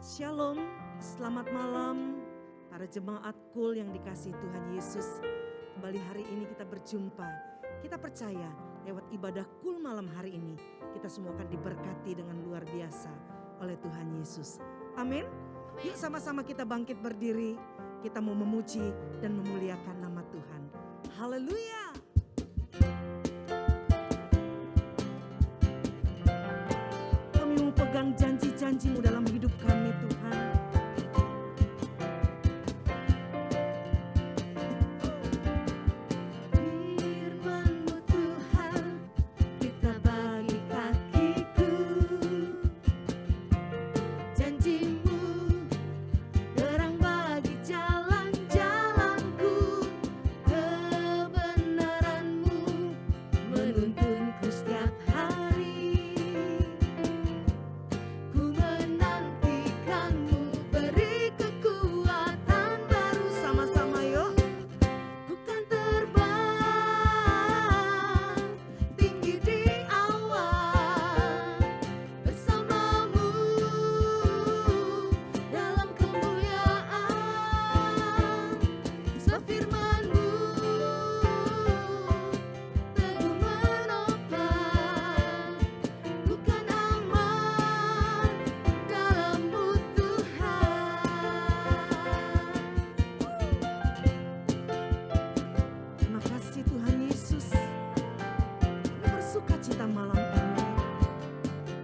Shalom, selamat malam para jemaat Kul yang dikasihi Tuhan Yesus. Kembali hari ini kita berjumpa. Kita percaya lewat ibadah Kul malam hari ini kita semua akan diberkati dengan luar biasa oleh Tuhan Yesus. Amin. Yuk sama-sama kita bangkit berdiri. Kita mau memuji dan memuliakan nama Tuhan. Haleluya. Kami mau pegang janji-janji-Mu dalam hidup kami Tuhan. Firman-Mu Tuhan, kita bagi kakiku. Janji-Mu, terang bagi jalan-jalanku. Kebenaran-Mu menuntunku setiap hari. Ku menantikan-Mu, beri kekuatan baru. Sama-sama yuk. Bukan terbang tinggi di awan, bersama-Mu dalam kemuliaan. Sebab firman-Mu teguh menopang, bukan aman dalam-Mu Tuhan. Terima kasih Tuhan Yesus. Kami bersuka cita malam ini.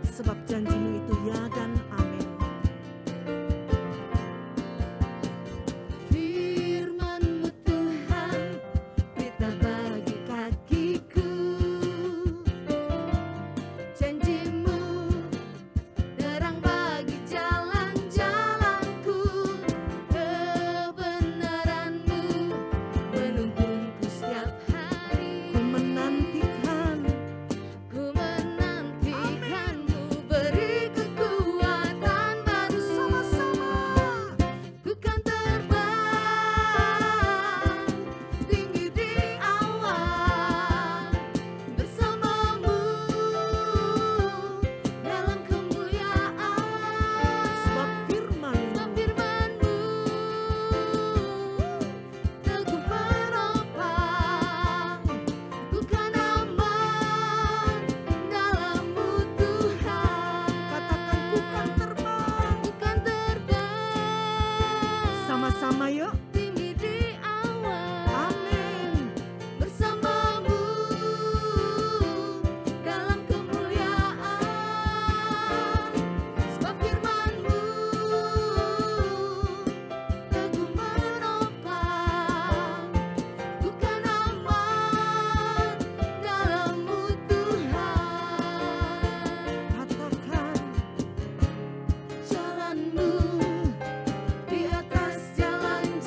Sebab janji-Mu itu ya dan amin. Firman-Mu Tuhan, kita bagi kakiku. Janji-Mu, terang bagi jalan-jalanku. Kebenaran-Mu menuntunku setiap hari. Ku menantikan. Ku menantikan-Mu, beri kekuatan baru. Sama-sama. Bukan terbang tinggi di awan, bersama-Mu dalam kemuliaan. Sebab firman-Mu Sebab firman-Mu teguh menopang, bukan aman dalam-Mu Tuhan. katakan bukan terbang. Bukan terbang Sama-sama yuk. tinggi di awan, Amin. bersama-Mu dalam kemuliaan. Sebab firman-Mu teguh menopang, bukan aman dalam-Mu Tuhan. Katakan Jalan-Mu di atas jalan-jalanku.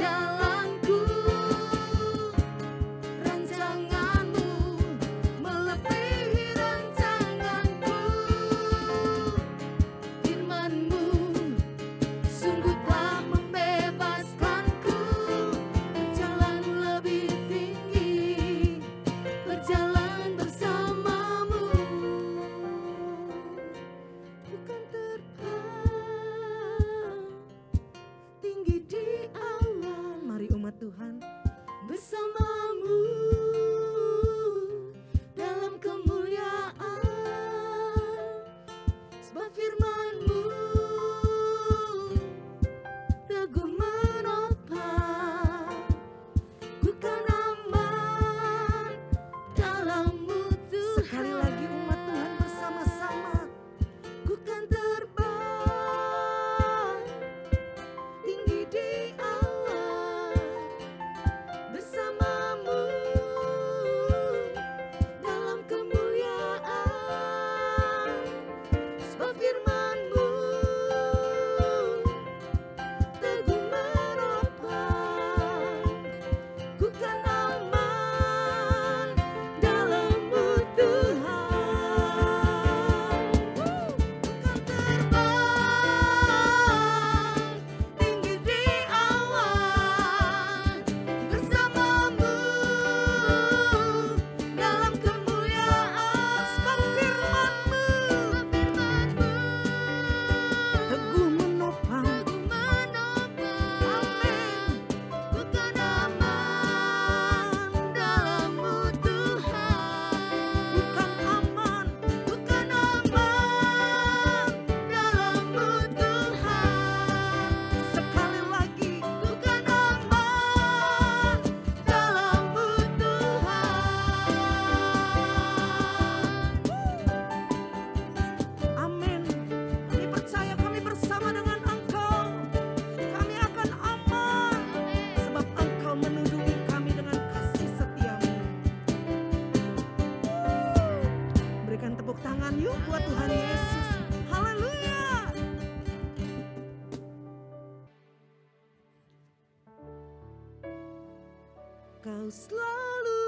Kau selalu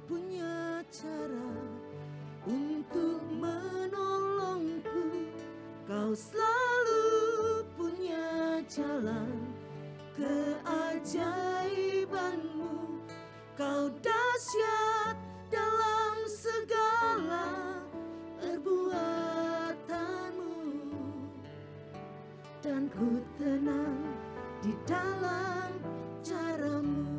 punya cara untuk menolongku. Kau selalu punya jalan keajaibanmu. Kau dahsyat dalam segala perbuatanmu, dan ku tenang di dalam caramu.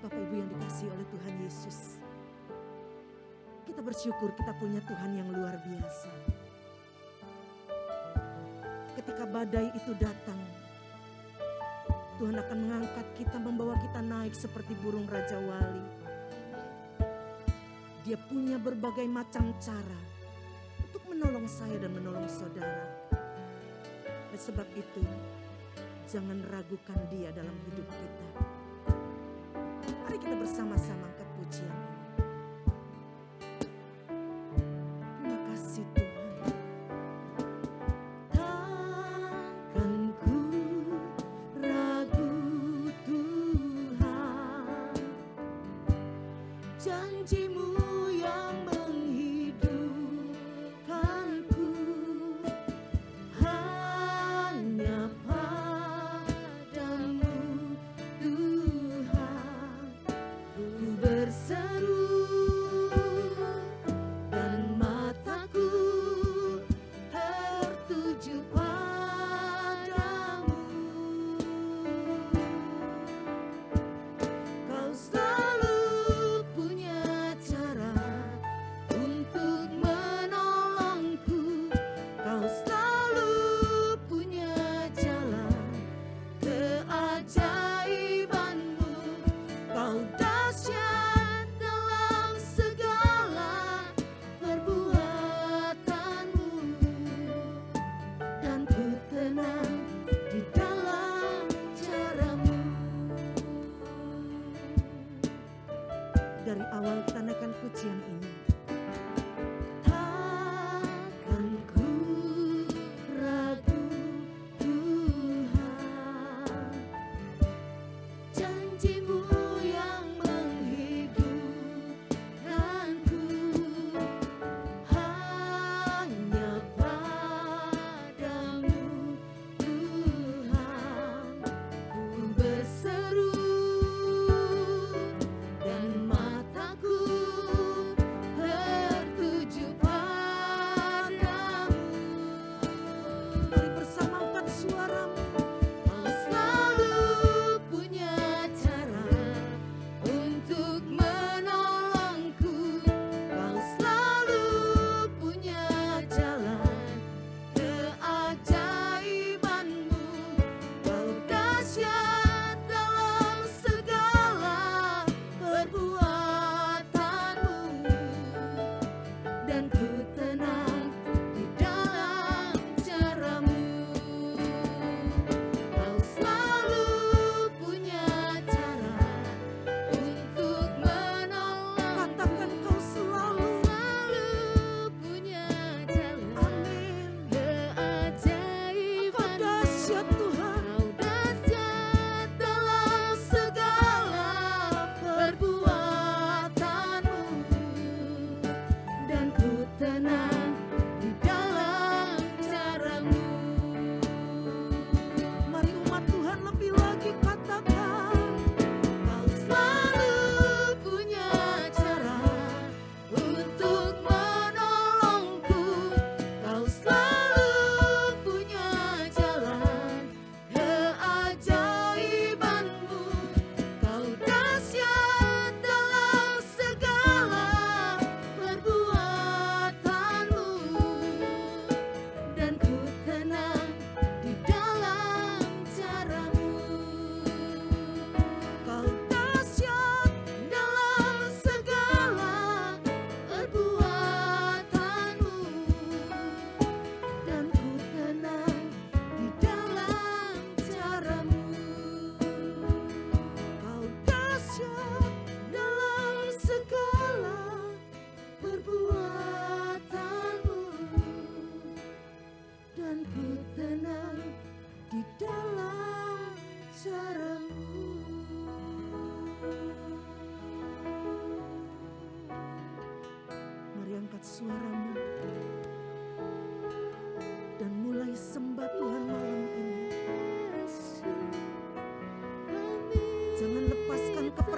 Bapak Ibu yang dikasihi oleh Tuhan Yesus, kita bersyukur kita punya Tuhan yang luar biasa. Ketika badai itu datang, Tuhan akan mengangkat kita, membawa kita naik seperti burung Raja Wali. Dia punya berbagai macam cara untuk menolong saya dan menolong saudara. Oleh sebab itu, jangan ragukan Dia dalam hidup kita. Mari kita bersama-sama angkat pujian ini. Terima kasih Tuhan. Takkan ku ragu Tuhan, janji-Mu yang menghidupkanku. Hanya padamu Tuhan ku berseru.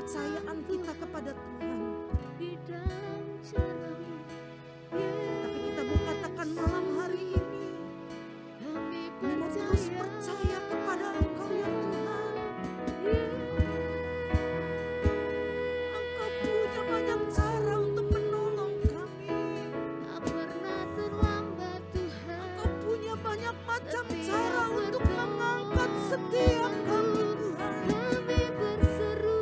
kepercayaan kita kepada Tuhan. di dalam cara-Mu, Tapi kita mau katakan malam hari ini, kami kami mau terus percaya kepada Engkau ya Tuhan. Engkau punya banyak cara untuk menolong kami. tak pernah terlambat Tuhan. Engkau punya banyak macam Setiap cara untuk berdoa, mengangkat setiap kami Tuhan. kami berseru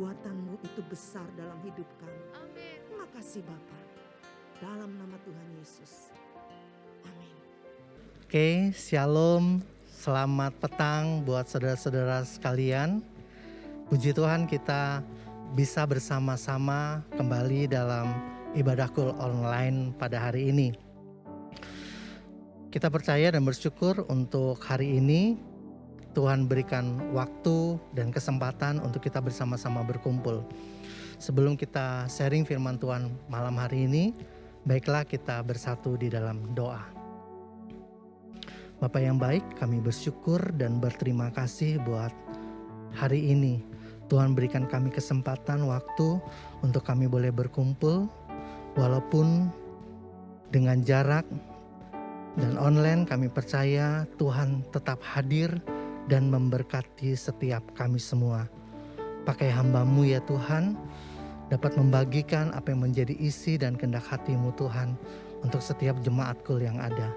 perbuatan-Mu itu besar dalam hidup kami. Amin. Terima kasih Bapa. Dalam nama Tuhan Yesus. Amin. Oke, shalom. Selamat petang buat saudara-saudara sekalian. Puji Tuhan kita bisa bersama-sama kembali dalam ibadah kul online pada hari ini. Kita percaya dan bersyukur untuk hari ini Tuhan berikan waktu dan kesempatan untuk kita bersama-sama berkumpul. Sebelum kita sharing firman Tuhan malam hari ini, baiklah kita bersatu di dalam doa. Bapa yang baik, kami bersyukur dan berterima kasih buat hari ini. Tuhan berikan kami kesempatan waktu untuk kami boleh berkumpul, walaupun dengan jarak dan online. Kami percaya Tuhan tetap hadir dan memberkati setiap kami semua. Pakai hamba-Mu ya Tuhan, dapat membagikan apa yang menjadi isi dan kehendak hati-Mu Tuhan untuk setiap jemaat kul yang ada.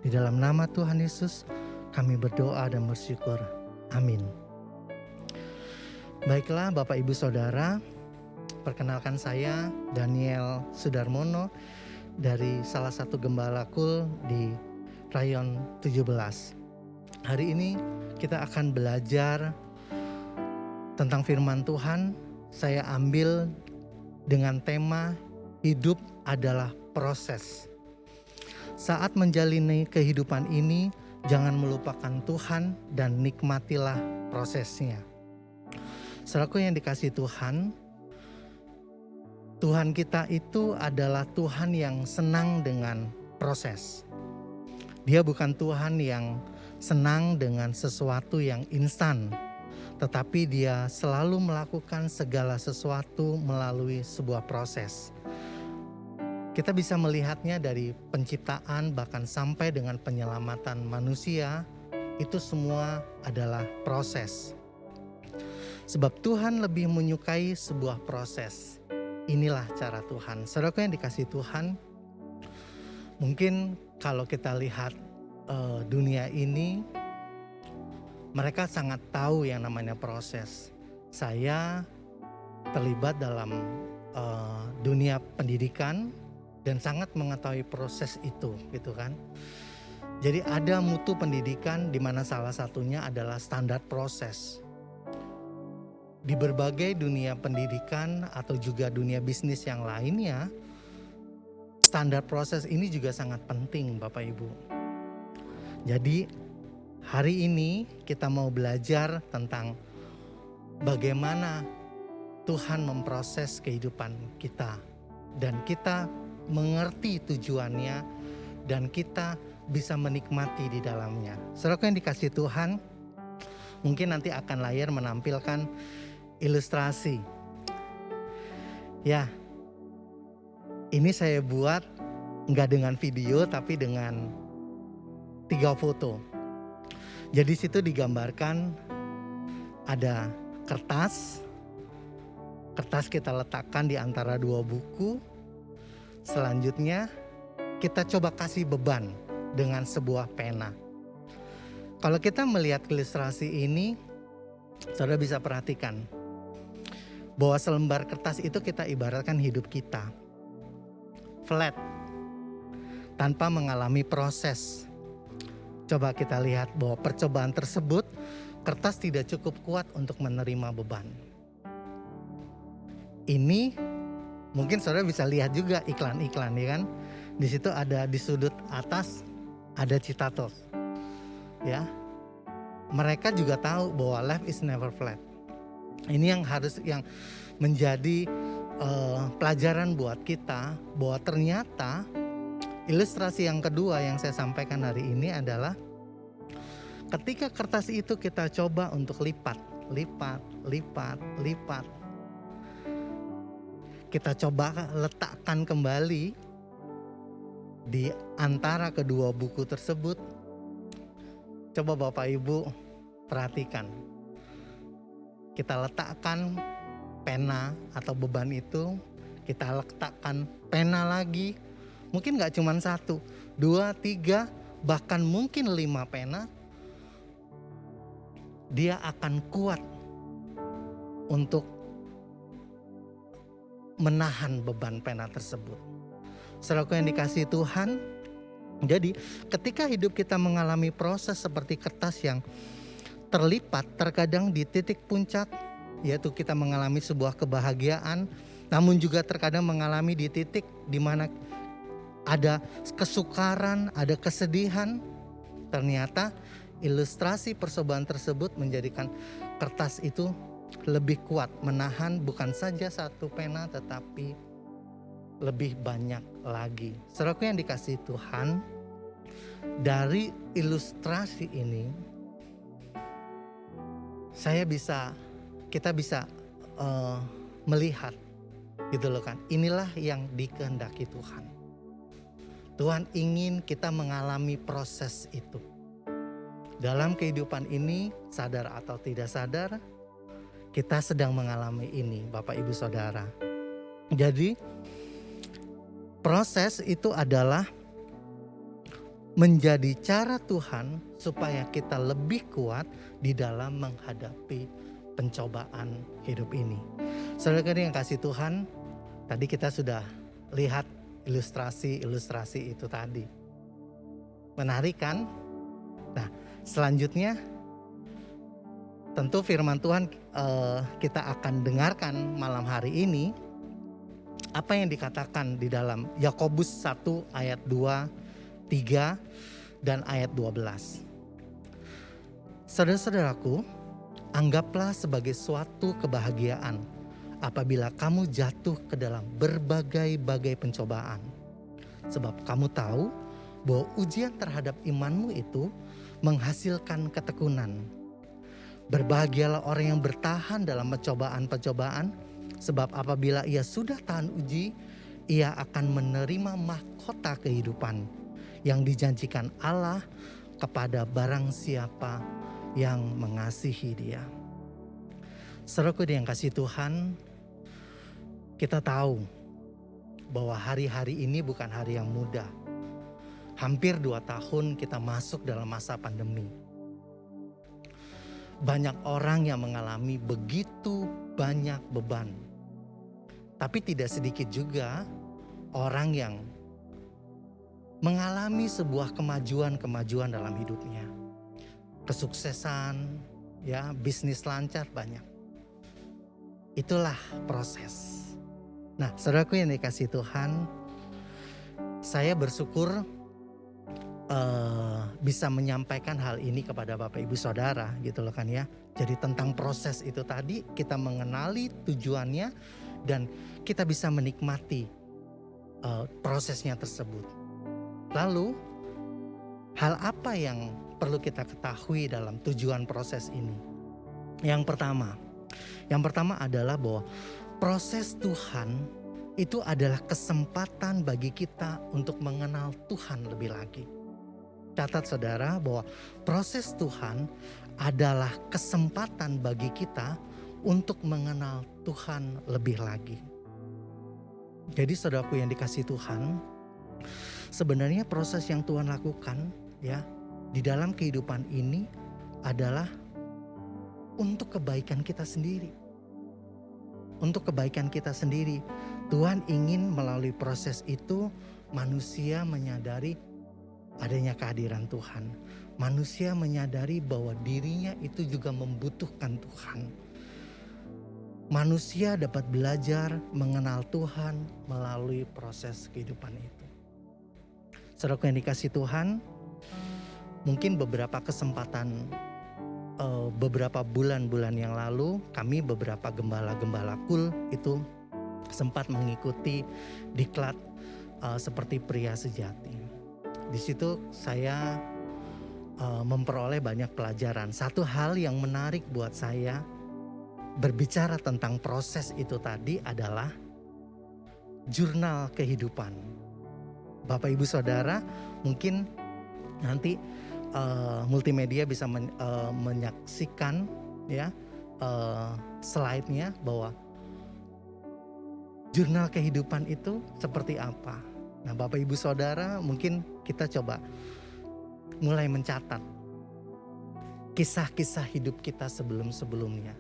Di dalam nama Tuhan Yesus kami berdoa dan bersyukur. Amin. Baiklah Bapak Ibu Saudara, perkenalkan saya Daniel Sudarmono dari salah satu gembala kul di Rayon 17. Hari ini kita akan belajar tentang firman Tuhan. Saya ambil dengan tema hidup adalah proses. Saat menjalani kehidupan ini, jangan melupakan Tuhan dan nikmatilah prosesnya. Saudaraku yang dikasihi Tuhan, Tuhan kita itu adalah Tuhan yang senang dengan proses. Dia bukan Tuhan yang senang dengan sesuatu yang instan, tetapi Dia selalu melakukan segala sesuatu melalui sebuah proses. Kita bisa melihatnya dari penciptaan bahkan sampai dengan penyelamatan manusia, itu semua adalah proses. Sebab Tuhan lebih menyukai sebuah proses. Inilah cara Tuhan. Saudaraku yang dikasihi Tuhan, mungkin kalau kita lihat dunia ini, mereka sangat tahu yang namanya proses. Saya terlibat dalam dunia pendidikan dan sangat mengetahui proses itu, gitu kan. Jadi ada mutu pendidikan di mana salah satunya adalah standar proses. Di berbagai dunia pendidikan atau juga dunia bisnis yang lainnya, standar proses ini juga sangat penting Bapak Ibu. Jadi hari ini kita mau belajar tentang bagaimana Tuhan memproses kehidupan kita. Dan kita mengerti tujuannya dan kita bisa menikmati di dalamnya. Saudara yang dikasihi Tuhan, mungkin nanti akan layar menampilkan ilustrasi. Ya, ini saya buat nggak dengan video tapi dengan 3 foto. Jadi situ digambarkan ada kertas kita letakkan di antara 2 buku. Selanjutnya kita coba kasih beban dengan sebuah pena. Kalau kita melihat ilustrasi ini, saudara bisa perhatikan bahwa selembar kertas itu kita ibaratkan hidup kita. Flat, tanpa mengalami proses. Coba kita lihat bahwa percobaan tersebut, kertas tidak cukup kuat untuk menerima beban. Ini mungkin saudara bisa lihat juga iklan-iklan ya kan. Di situ ada di sudut atas ada Citatos. Ya. Mereka juga tahu bahwa life is never flat. Ini yang menjadi pelajaran buat kita bahwa ternyata ilustrasi yang kedua yang saya sampaikan hari ini adalah ketika kertas itu kita coba untuk lipat. Kita coba letakkan kembali di antara kedua buku tersebut. Coba Bapak Ibu perhatikan. Kita letakkan pena atau beban itu, kita letakkan pena lagi. Mungkin gak cuma 1, 2, 3, bahkan mungkin 5 pena. Dia akan kuat untuk menahan beban pena tersebut. Saudaraku yang dikasihi Tuhan, jadi ketika hidup kita mengalami proses seperti kertas yang terlipat, terkadang di titik puncak, yaitu kita mengalami sebuah kebahagiaan, namun juga terkadang mengalami di titik di mana ada kesukaran, ada kesedihan. Ternyata ilustrasi percobaan tersebut menjadikan kertas itu lebih kuat menahan bukan saja satu pena tetapi lebih banyak lagi. Saudaraku yang dikasihi Tuhan, dari ilustrasi ini kita bisa melihat gitu loh kan. Inilah yang dikehendaki Tuhan. Tuhan ingin kita mengalami proses itu. Dalam kehidupan ini, sadar atau tidak sadar, kita sedang mengalami ini, Bapak Ibu Saudara. Jadi proses itu adalah menjadi cara Tuhan supaya kita lebih kuat di dalam menghadapi pencobaan hidup ini. Saudara yang kasih Tuhan, tadi kita sudah lihat ilustrasi itu tadi. Menarik kan? Nah, selanjutnya tentu firman Tuhan kita akan dengarkan malam hari ini. Apa yang dikatakan di dalam Yakobus 1 ayat 2, 3 dan ayat 12. Saudara-saudaraku, anggaplah sebagai suatu kebahagiaan apabila kamu jatuh ke dalam berbagai-bagai pencobaan. Sebab kamu tahu bahwa ujian terhadap imanmu itu menghasilkan ketekunan. Berbahagialah orang yang bertahan dalam pencobaan-pencobaan, sebab apabila ia sudah tahan uji, ia akan menerima mahkota kehidupan yang dijanjikan Allah kepada barang siapa yang mengasihi Dia. Saudaraku yang kasih Tuhan, kita tahu bahwa hari-hari ini bukan hari yang mudah. Hampir 2 tahun kita masuk dalam masa pandemi. Banyak orang yang mengalami begitu banyak beban. Tapi tidak sedikit juga orang yang mengalami sebuah kemajuan dalam hidupnya. Kesuksesan, ya, bisnis lancar banyak. Itulah proses. Nah, saudaraku yang dikasihi Tuhan, saya bersyukur bisa menyampaikan hal ini kepada Bapak Ibu Saudara gitu loh kan ya. Jadi tentang proses itu tadi kita mengenali tujuannya dan kita bisa menikmati prosesnya tersebut. Lalu hal apa yang perlu kita ketahui dalam tujuan proses ini? Yang pertama adalah bahwa proses Tuhan itu adalah kesempatan bagi kita untuk mengenal Tuhan lebih lagi. Catat saudara bahwa proses Tuhan adalah kesempatan bagi kita untuk mengenal Tuhan lebih lagi. Jadi saudaraku yang dikasihi Tuhan, sebenarnya proses yang Tuhan lakukan ya di dalam kehidupan ini adalah untuk kebaikan kita sendiri. Untuk kebaikan kita sendiri, Tuhan ingin melalui proses itu manusia menyadari adanya kehadiran Tuhan. Manusia menyadari bahwa dirinya itu juga membutuhkan Tuhan. Manusia dapat belajar mengenal Tuhan melalui proses kehidupan itu. Saudaraku yang dikasihi Tuhan, mungkin beberapa kesempatan beberapa bulan-bulan yang lalu kami beberapa gembala-gembala kul itu sempat mengikuti diklat seperti pria sejati. Di situ saya memperoleh banyak pelajaran. Satu hal yang menarik buat saya berbicara tentang proses itu tadi adalah jurnal kehidupan. Bapak Ibu Saudara mungkin nanti multimedia bisa menyaksikan ya slide-nya bahwa jurnal kehidupan itu seperti apa. Nah, Bapak Ibu Saudara mungkin kita coba mulai mencatat kisah-kisah hidup kita sebelum-sebelumnya.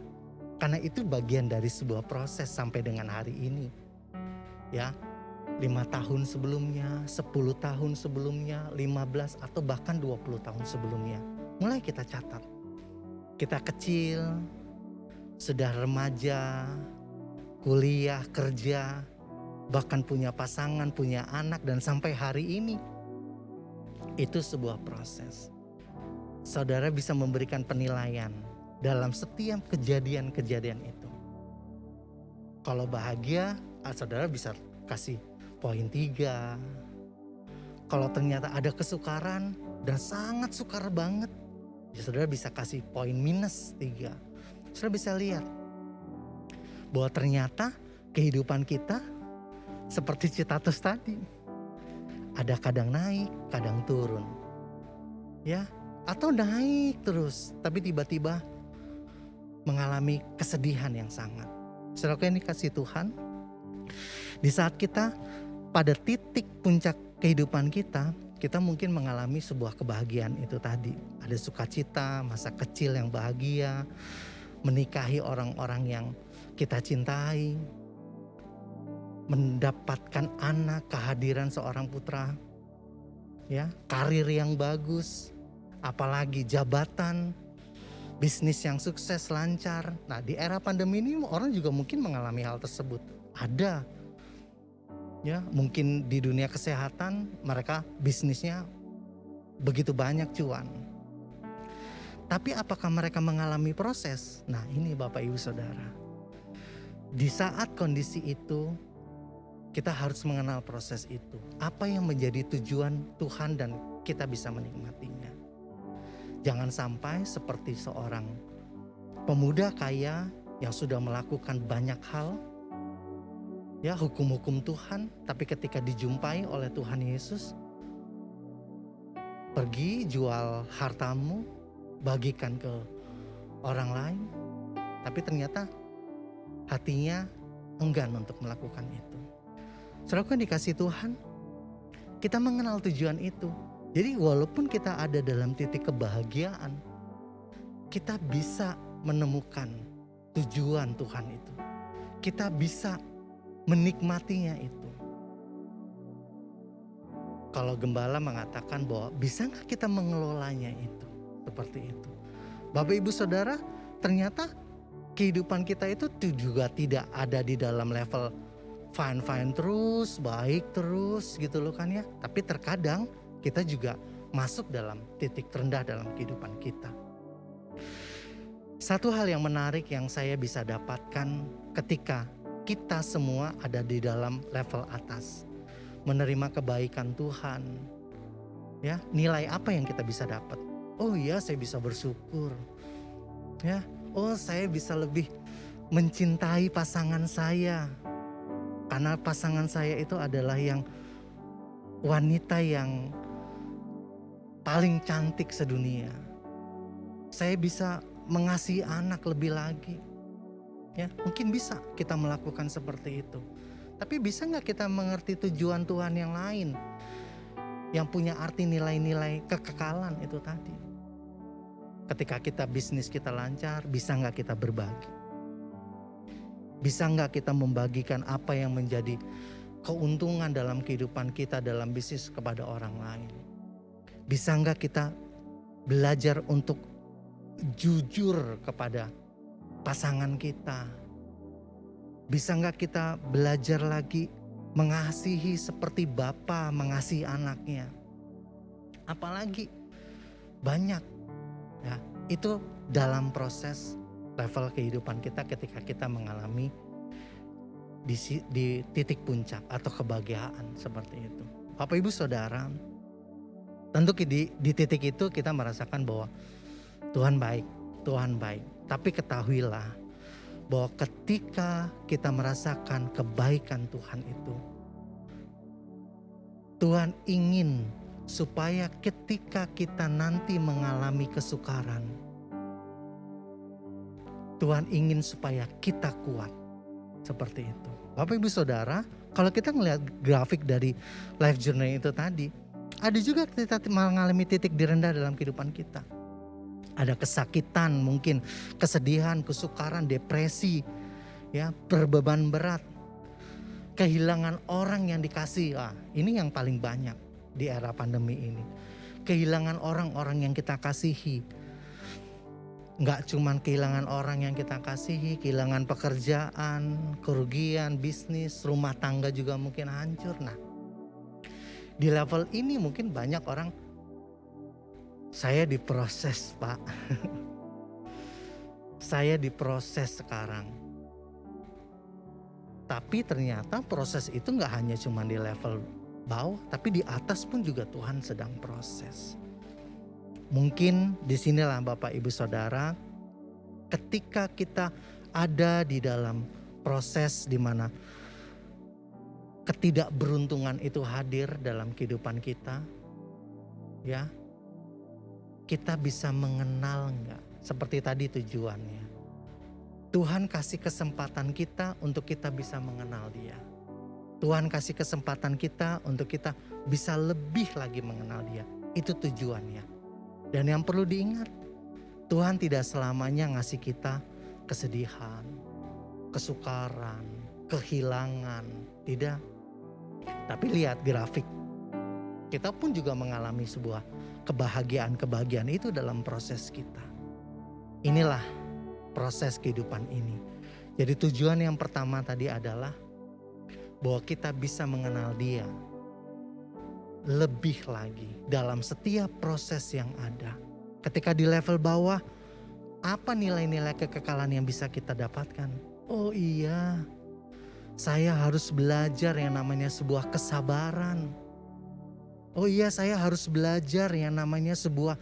Karena itu bagian dari sebuah proses sampai dengan hari ini. Ya, 5 tahun sebelumnya, 10 tahun sebelumnya, 15 atau bahkan 20 tahun sebelumnya. Mulai kita catat. Kita kecil, sudah remaja, kuliah, kerja, bahkan punya pasangan, punya anak, dan sampai hari ini. Itu sebuah proses. Saudara bisa memberikan penilaian dalam setiap kejadian-kejadian itu. Kalau bahagia, saudara bisa kasih poin 3. Kalau ternyata ada kesukaran dan sangat sukar banget, ya saudara bisa kasih poin minus 3. Saudara bisa lihat bahwa ternyata kehidupan kita seperti Citatus tadi. Ada kadang naik, kadang turun. Ya, atau naik terus, tapi tiba-tiba mengalami kesedihan yang sangat. Saudara yang dikasih Tuhan, di saat kita pada titik puncak kehidupan kita, kita mungkin mengalami sebuah kebahagiaan itu tadi. Ada sukacita, masa kecil yang bahagia, menikahi orang-orang yang kita cintai, mendapatkan anak, kehadiran seorang putra, ya, karir yang bagus, apalagi jabatan, bisnis yang sukses, lancar. Nah, di era pandemi ini orang juga mungkin mengalami hal tersebut. Ada, ya, mungkin di dunia kesehatan mereka bisnisnya begitu banyak cuan. Tapi apakah mereka mengalami proses? Nah, ini Bapak Ibu Saudara. Di saat kondisi itu, kita harus mengenal proses itu. Apa yang menjadi tujuan Tuhan dan kita bisa menikmatinya. Jangan sampai seperti seorang pemuda kaya yang sudah melakukan banyak hal, ya, hukum-hukum Tuhan, tapi ketika dijumpai oleh Tuhan Yesus, pergi jual hartamu, bagikan ke orang lain, tapi ternyata hatinya enggan untuk melakukan itu. Saudara yang dikasih Tuhan, kita mengenal tujuan itu. Jadi walaupun kita ada dalam titik kebahagiaan, kita bisa menemukan tujuan Tuhan itu. Kita bisa menikmatinya itu. Kalau gembala mengatakan bahwa bisa gak kita mengelolanya itu, seperti itu. Bapak Ibu Saudara, ternyata kehidupan kita itu juga tidak ada di dalam level fine terus, baik terus gitu loh kan ya. Tapi terkadang kita juga masuk dalam titik rendah dalam kehidupan kita. Satu hal yang menarik yang saya bisa dapatkan ketika kita semua ada di dalam level atas, menerima kebaikan Tuhan, ya, nilai apa yang kita bisa dapat? Oh iya, saya bisa bersyukur, ya. Oh, saya bisa lebih mencintai pasangan saya, karena pasangan saya itu adalah yang wanita yang paling cantik sedunia. Saya bisa mengasihi anak lebih lagi. Ya, mungkin bisa kita melakukan seperti itu. Tapi bisa gak kita mengerti tujuan Tuhan yang lain, yang punya arti nilai-nilai kekekalan itu tadi. Ketika kita bisnis kita lancar, bisa gak kita berbagi? Bisa gak kita membagikan apa yang menjadi keuntungan dalam kehidupan kita dalam bisnis kepada orang lain? Bisa gak kita belajar untuk jujur kepada pasangan kita? Bisa gak kita belajar lagi mengasihi seperti Bapa mengasihi anaknya? Apalagi banyak, ya, itu dalam proses level kehidupan kita ketika kita mengalami di titik puncak atau kebahagiaan seperti itu. Bapak Ibu Saudara, tentu di titik itu kita merasakan bahwa Tuhan baik, Tuhan baik. Tapi ketahuilah bahwa ketika kita merasakan kebaikan Tuhan itu, Tuhan ingin supaya ketika kita nanti mengalami kesukaran, Tuhan ingin supaya kita kuat. Seperti itu. Bapak Ibu Saudara, kalau kita melihat grafik dari life journey itu tadi, ada juga kita mengalami titik direndah dalam kehidupan kita. Ada kesakitan, mungkin kesedihan, kesukaran, depresi, ya, berbeban berat. kehilangan orang yang dikasih. Ini yang paling banyak di era pandemi ini. Kehilangan orang-orang yang kita kasihi. Nggak cuman kehilangan orang yang kita kasihi, kehilangan pekerjaan, kerugian, bisnis, rumah tangga juga mungkin hancur. Nah, di level ini mungkin banyak orang, saya diproses Pak. Saya diproses sekarang. Tapi ternyata proses itu nggak hanya cuma di level bawah, tapi di atas pun juga Tuhan sedang proses. Mungkin disinilah Bapak Ibu Saudara, ketika kita ada di dalam proses di mana ketidakberuntungan itu hadir dalam kehidupan kita, ya, kita bisa mengenal nggak? Seperti tadi tujuannya. Tuhan kasih kesempatan kita untuk kita bisa mengenal Dia. Tuhan kasih kesempatan kita untuk kita bisa lebih lagi mengenal Dia. Itu tujuannya. Dan yang perlu diingat, Tuhan tidak selamanya ngasih kita kesedihan, kesukaran, kehilangan. Tidak. Tapi lihat grafik. Kita pun juga mengalami sebuah kebahagiaan itu dalam proses kita. Inilah proses kehidupan ini. Jadi tujuan yang pertama tadi adalah bahwa kita bisa mengenal Dia lebih lagi dalam setiap proses yang ada. Ketika di level bawah, apa nilai-nilai kekekalan yang bisa kita dapatkan? Oh iya, saya harus belajar yang namanya sebuah kesabaran. Oh iya, saya harus belajar yang namanya sebuah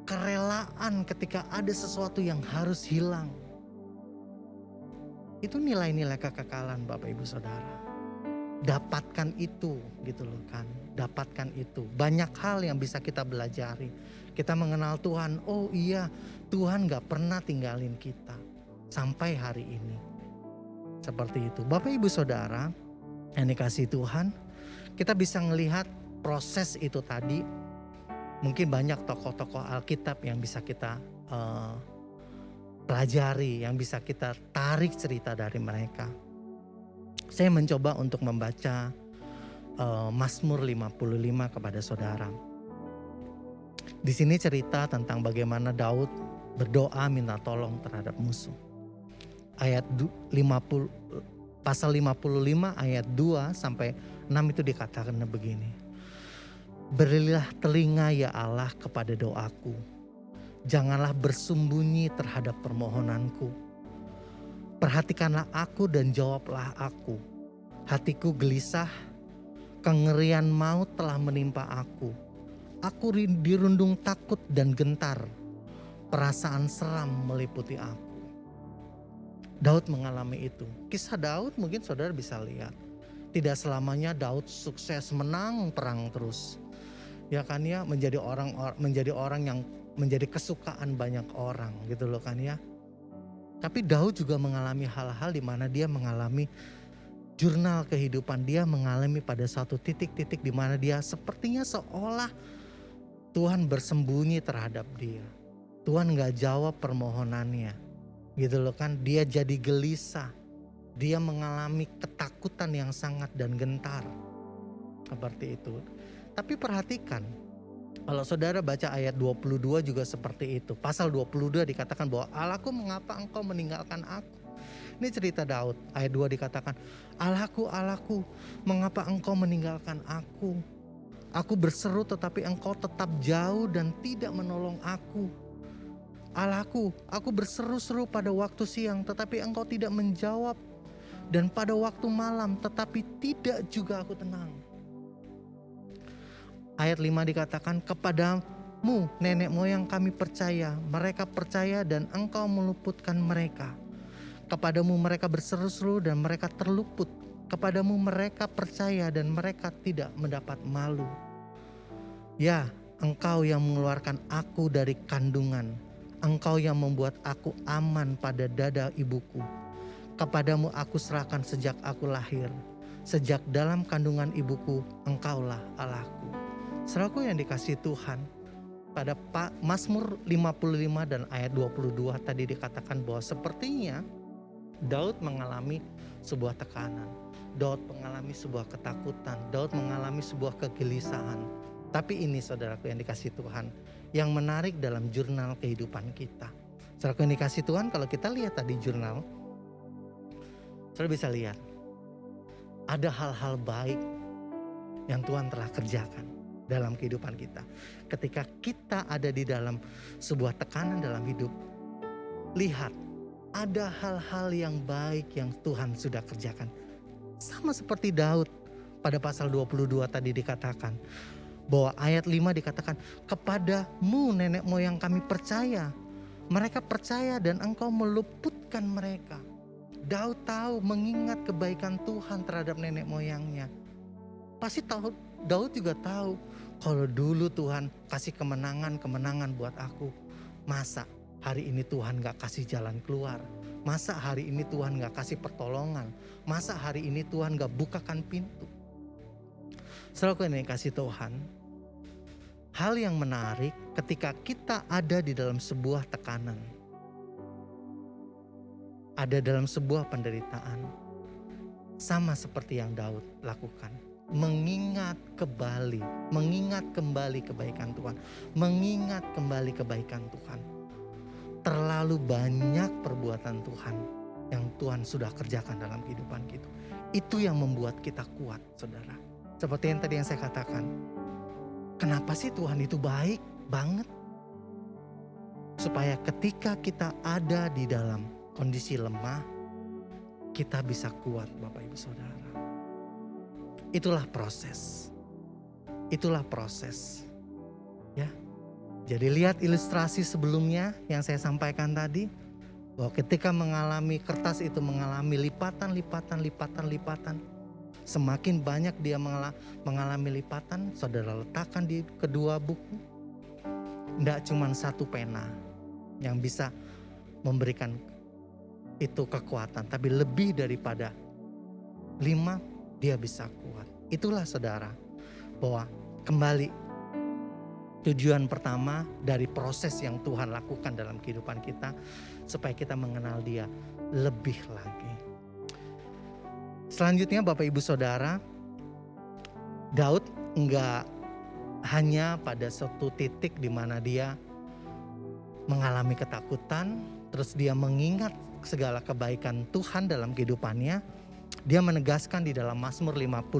kerelaan ketika ada sesuatu yang harus hilang. Itu nilai-nilai kekekalan Bapak Ibu Saudara. Dapatkan itu gitu loh kan. Dapatkan itu. Banyak hal yang bisa kita belajari. Kita mengenal Tuhan. Oh iya, Tuhan gak pernah tinggalin kita sampai hari ini. Seperti itu. Bapak Ibu Saudara yang dikasihi Tuhan, kita bisa melihat proses itu tadi. Mungkin banyak tokoh-tokoh Alkitab yang bisa kita pelajari, yang bisa kita tarik cerita dari mereka. Saya mencoba untuk membaca Mazmur 55 kepada saudara. Di sini cerita tentang bagaimana Daud berdoa minta tolong terhadap musuh. Ayat 50, pasal 55 ayat 2 sampai 6 itu dikatakan begini. Berilah telinga ya Allah kepada doaku. Janganlah bersembunyi terhadap permohonanku. Perhatikanlah aku dan jawablah aku. Hatiku gelisah, kengerian maut telah menimpa aku. Aku dirundung takut dan gentar. Perasaan seram meliputi aku. Daud mengalami itu. Kisah Daud mungkin saudara bisa lihat. Tidak selamanya Daud sukses menang perang terus. Ya kan ya, menjadi orang yang menjadi kesukaan banyak orang gitu loh kan ya. Tapi Daud juga mengalami hal-hal di mana dia mengalami jurnal kehidupan. Dia mengalami pada satu titik-titik di mana dia sepertinya seolah Tuhan bersembunyi terhadap dia. Tuhan gak jawab permohonannya. Gitu loh kan, dia jadi gelisah. Dia mengalami ketakutan yang sangat dan gentar. Seperti itu. Tapi perhatikan, kalau saudara baca ayat 22 juga seperti itu. Pasal 22 dikatakan bahwa Allahku mengapa engkau meninggalkan aku. Ini cerita Daud. Ayat 2 dikatakan, Allahku, Allahku, mengapa engkau meninggalkan aku. Aku berseru tetapi engkau tetap jauh dan tidak menolong aku. Allahku, aku berseru-seru pada waktu siang tetapi engkau tidak menjawab. Dan pada waktu malam tetapi tidak juga aku tenang. Ayat 5 dikatakan, kepadamu nenek moyang kami percaya, mereka percaya dan engkau meluputkan mereka. Kepadamu mereka berseru-seru dan mereka terluput. Kepadamu mereka percaya dan mereka tidak mendapat malu. Ya, engkau yang mengeluarkan aku dari kandungan. Engkau yang membuat aku aman pada dada ibuku. Kepadamu aku serahkan sejak aku lahir. Sejak dalam kandungan ibuku, engkaulah Allahku. Saudaraku yang dikasihi Tuhan, pada Mazmur 55 dan ayat 22 tadi dikatakan bahwa sepertinya Daud mengalami sebuah tekanan, Daud mengalami sebuah ketakutan, Daud mengalami sebuah kegelisahan. Tapi ini saudaraku yang dikasih Tuhan, yang menarik dalam jurnal kehidupan kita. Saudaraku yang dikasih Tuhan, kalau kita lihat tadi jurnal, saudara bisa lihat ada hal-hal baik yang Tuhan telah kerjakan dalam kehidupan kita. Ketika kita ada di dalam sebuah tekanan dalam hidup, lihat ada hal-hal yang baik yang Tuhan sudah kerjakan. Sama seperti Daud pada pasal 22 tadi dikatakan, bahwa ayat 5 dikatakan, kepadamu nenek moyang kami percaya. Mereka percaya dan engkau meluputkan mereka. Daud tahu, mengingat kebaikan Tuhan terhadap nenek moyangnya. Pasti tahu, Daud juga tahu, kalau dulu Tuhan kasih kemenangan buat aku. Masa hari ini Tuhan gak kasih jalan keluar? Masa hari ini Tuhan gak kasih pertolongan? Masa hari ini Tuhan gak bukakan pintu? Saudaraku yang dikasih Tuhan, hal yang menarik ketika kita ada di dalam sebuah tekanan, ada dalam sebuah penderitaan, sama seperti yang Daud lakukan, mengingat kembali kebaikan Tuhan, mengingat kembali kebaikan Tuhan. Terlalu banyak perbuatan Tuhan yang Tuhan sudah kerjakan dalam kehidupan kita. Itu yang membuat kita kuat, saudara. Seperti yang tadi yang saya katakan, kenapa sih Tuhan itu baik banget? Supaya ketika kita ada di dalam kondisi lemah, kita bisa kuat, Bapak Ibu Saudara. Itulah proses. Ya. Jadi lihat ilustrasi sebelumnya yang saya sampaikan tadi, bahwa ketika mengalami kertas itu mengalami lipatan. Semakin banyak dia mengalami lipatan, saudara letakkan di kedua buku. Tidak cuma satu pena yang bisa memberikan itu kekuatan, tapi lebih daripada 5 dia bisa kuat. Itulah saudara, bahwa kembali tujuan pertama dari proses yang Tuhan lakukan dalam kehidupan kita, supaya kita mengenal Dia lebih lagi. Selanjutnya Bapak Ibu Saudara, Daud enggak hanya pada suatu titik di mana dia mengalami ketakutan, terus dia mengingat segala kebaikan Tuhan dalam kehidupannya. Dia menegaskan di dalam Mazmur 55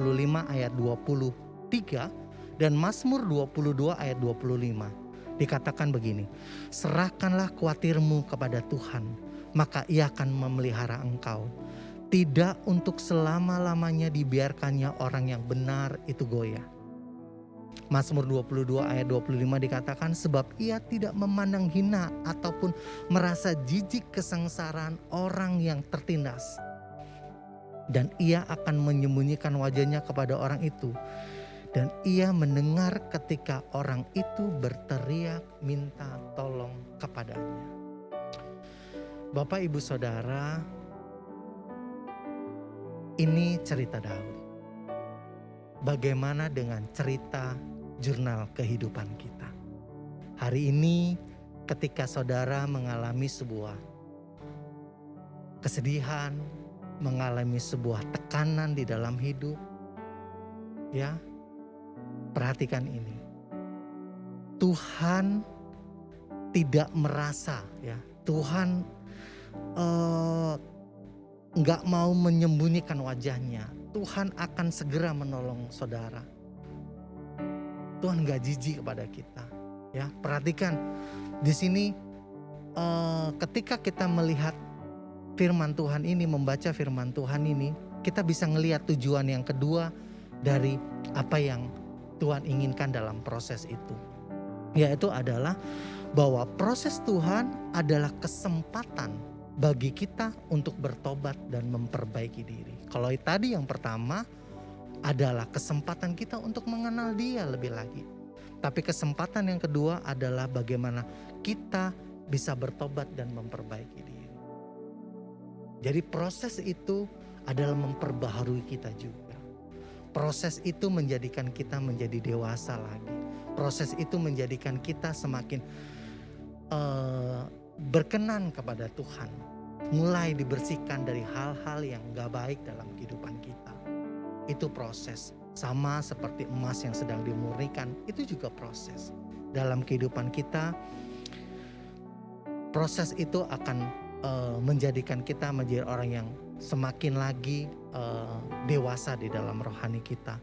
ayat 23 dan Mazmur 22 ayat 25. Dikatakan begini, serahkanlah khawatirmu kepada Tuhan, maka Ia akan memelihara engkau. Tidak untuk selama-lamanya dibiarkannya orang yang benar itu goyah. Mazmur 22 ayat 25 dikatakan, sebab Ia tidak memandang hina ataupun merasa jijik kesengsaraan orang yang tertindas. Dan Ia akan menyembunyikan wajahnya kepada orang itu. Dan Ia mendengar ketika orang itu berteriak minta tolong kepadanya. Bapak Ibu Saudara, ini cerita Daud. Bagaimana dengan cerita jurnal kehidupan kita? Hari ini ketika saudara mengalami sebuah kesedihan, mengalami sebuah tekanan di dalam hidup, ya, perhatikan ini. Tuhan tidak merasa, ya, Tuhan nggak mau menyembunyikan wajahnya. Tuhan akan segera menolong saudara. Tuhan nggak jijik kepada kita. Ya, perhatikan di sini ketika kita melihat firman Tuhan ini, membaca firman Tuhan ini, kita bisa ngelihat tujuan yang kedua dari apa yang Tuhan inginkan dalam proses itu. Yaitu adalah bahwa proses Tuhan adalah kesempatan bagi kita untuk bertobat dan memperbaiki diri. Kalau tadi yang pertama adalah kesempatan kita untuk mengenal Dia lebih lagi. Tapi kesempatan yang kedua adalah bagaimana kita bisa bertobat dan memperbaiki diri. Jadi proses itu adalah memperbaharui kita juga. Proses itu menjadikan kita menjadi dewasa lagi. Proses itu menjadikan kita semakin berkenan kepada Tuhan. mulai dibersihkan dari hal-hal yang gak baik dalam kehidupan kita. Itu proses. Sama seperti emas yang sedang dimurnikan, itu juga proses. Dalam kehidupan kita, proses itu akan menjadikan kita menjadi orang yang semakin lagi dewasa di dalam rohani kita.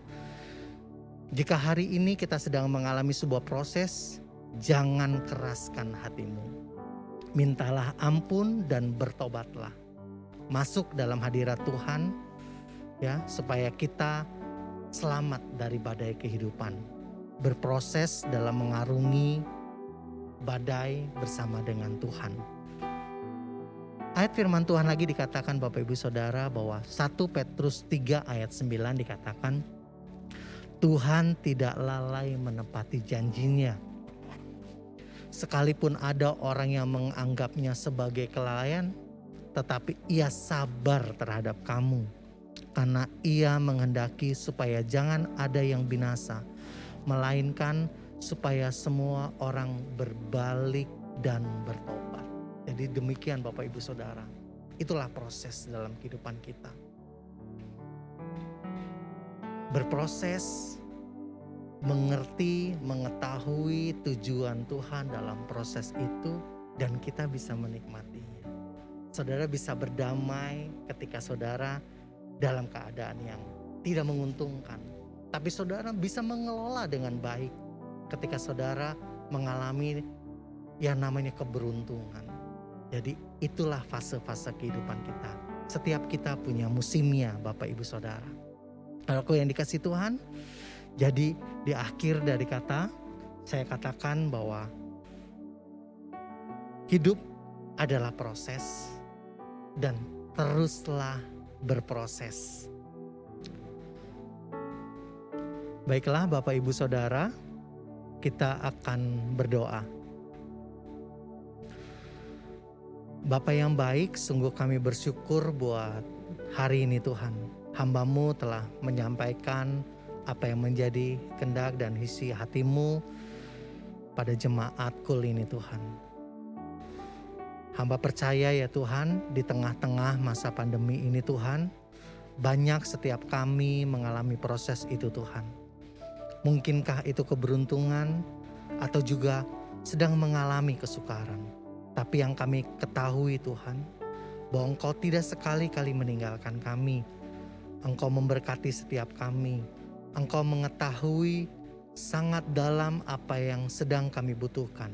Jika hari ini kita sedang mengalami sebuah proses, jangan keraskan hatimu. Mintalah ampun dan bertobatlah. Masuk dalam hadirat Tuhan ya, supaya kita selamat dari badai kehidupan. Berproses dalam mengarungi badai bersama dengan Tuhan. Ayat firman Tuhan lagi dikatakan Bapak Ibu Saudara bahwa 1 Petrus 3 ayat 9 dikatakan, Tuhan tidak lalai menepati janjinya. Sekalipun ada orang yang menganggapnya sebagai kelalaian, tetapi ia sabar terhadap kamu. Karena ia menghendaki supaya jangan ada yang binasa, melainkan supaya semua orang berbalik dan bertobat. Jadi demikian Bapak Ibu Saudara, itulah proses dalam kehidupan kita. Berproses, mengerti, mengetahui tujuan Tuhan dalam proses itu, dan kita bisa menikmatinya. Saudara bisa berdamai ketika saudara dalam keadaan yang tidak menguntungkan, tapi saudara bisa mengelola dengan baik ketika saudara mengalami yang namanya keberuntungan. Jadi itulah fase-fase kehidupan kita. Setiap kita punya musimnya Bapak Ibu Saudara. Kalau yang dikasih Tuhan, jadi di akhir dari kata, saya katakan bahwa hidup adalah proses dan teruslah berproses. Baiklah Bapak Ibu Saudara, kita akan berdoa. Bapa yang baik, sungguh kami bersyukur buat hari ini Tuhan. Hamba-Mu telah menyampaikan apa yang menjadi kehendak dan isi hati-Mu pada jemaat KUL ini Tuhan. Hamba percaya ya Tuhan, di tengah-tengah masa pandemi ini Tuhan, banyak setiap kami mengalami proses itu Tuhan. Mungkinkah itu keberuntungan atau juga sedang mengalami kesukaran. Tapi yang kami ketahui Tuhan, bahwa Engkau tidak sekali-kali meninggalkan kami. Engkau memberkati setiap kami. Engkau mengetahui sangat dalam apa yang sedang kami butuhkan.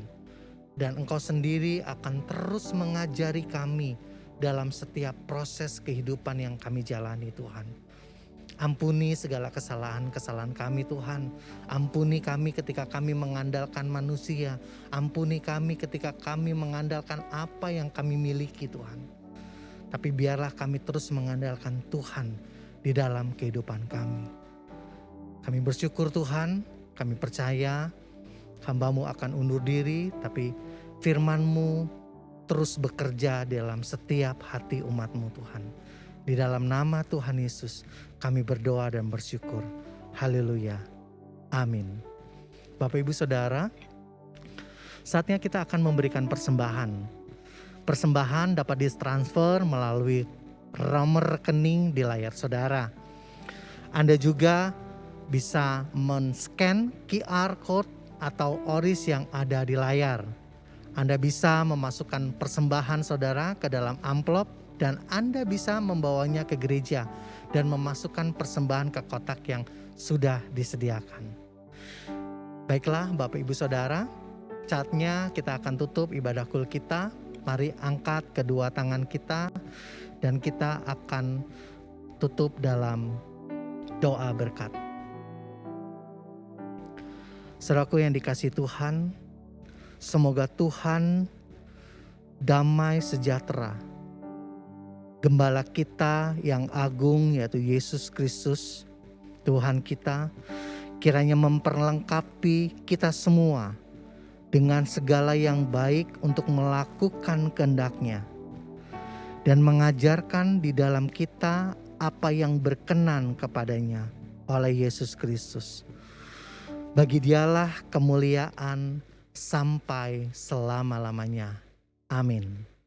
Dan Engkau sendiri akan terus mengajari kami dalam setiap proses kehidupan yang kami jalani Tuhan. Ampuni segala kesalahan-kesalahan kami Tuhan. Ampuni kami ketika kami mengandalkan manusia. Ampuni kami ketika kami mengandalkan apa yang kami miliki Tuhan. Tapi biarlah kami terus mengandalkan Tuhan di dalam kehidupan kami. Kami bersyukur Tuhan, kami percaya hamba-Mu akan undur diri, tapi firman-Mu terus bekerja dalam setiap hati umat-Mu Tuhan. Di dalam nama Tuhan Yesus kami berdoa dan bersyukur. Haleluya. Amin. Bapak Ibu Saudara, saatnya kita akan memberikan persembahan. Persembahan dapat ditransfer melalui nomor rekening di layar saudara. Anda juga bisa men-scan QR code atau oris yang ada di layar. Anda bisa memasukkan persembahan saudara ke dalam amplop dan Anda bisa membawanya ke gereja dan memasukkan persembahan ke kotak yang sudah disediakan. Baiklah Bapak Ibu Saudara, saatnya kita akan tutup ibadah KUL kita. Mari angkat kedua tangan kita dan kita akan tutup dalam doa berkat. Saudaraku yang dikasihi Tuhan, semoga Tuhan damai sejahtera, Gembala kita yang agung yaitu Yesus Kristus, Tuhan kita, kiranya memperlengkapi kita semua dengan segala yang baik untuk melakukan kehendak-Nya dan mengajarkan di dalam kita apa yang berkenan kepadanya oleh Yesus Kristus. Bagi Dialah kemuliaan sampai selama-lamanya. Amin.